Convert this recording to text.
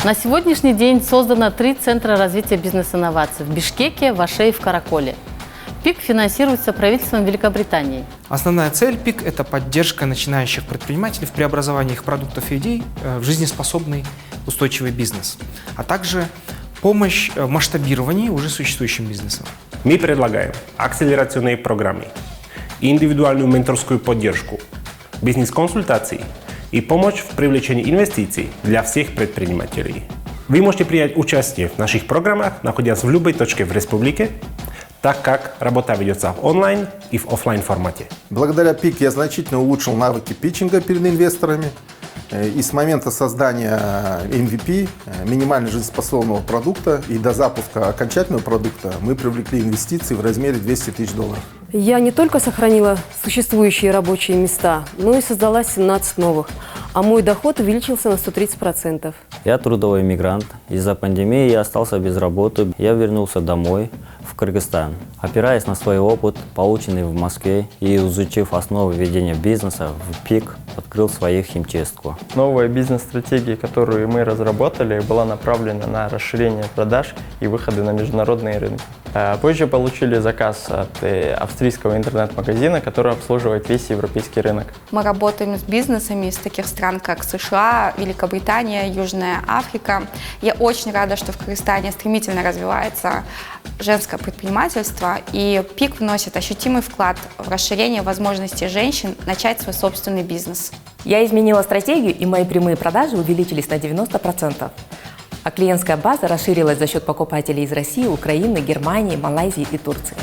На сегодняшний день создано 3 центра развития бизнес-инноваций в Бишкеке, в Аше и в Караколе. ПИК финансируется правительством Великобритании. Основная цель ПИК – это поддержка начинающих предпринимателей в преобразовании их продуктов и идей в жизнеспособный устойчивый бизнес, а также помощь в масштабировании уже существующим бизнесом. Мы предлагаем акселерационные программы, индивидуальную менторскую поддержку, бизнес-консультации и помощь в привлечении инвестиций для всех предпринимателей. Вы можете принять участие в наших программах, находясь в любой точке в республике, так как работа ведется в онлайн и в офлайн формате. Благодаря ПИК я значительно улучшил навыки питчинга перед инвесторами. И с момента создания MVP, минимально жизнеспособного продукта, и до запуска окончательного продукта мы привлекли инвестиции в размере $200 000. Я не только сохранила существующие рабочие места, но и создала 17 новых, а мой доход увеличился на 130%. Я трудовой мигрант. Из-за пандемии я остался без работы. Я вернулся домой, в Кыргызстан. Опираясь на свой опыт, полученный в Москве, и изучив основы ведения бизнеса, в ПИК открыл свою химчистку. Новая бизнес-стратегия, которую мы разработали, была направлена на расширение продаж и выходы на международные рынки. Позже получили заказ от австрийского интернет-магазина, который обслуживает весь европейский рынок. Мы работаем с бизнесами из таких стран, как США, Великобритания, Южная Африка. Я очень рада, что в Кыргызстане стремительно развивается женское предпринимательство, и ПИК вносит ощутимый вклад в расширение возможностей женщин начать свой собственный бизнес. Я изменила стратегию, и мои прямые продажи увеличились на 90%. А клиентская база расширилась за счет покупателей из России, Украины, Германии, Малайзии и Турции.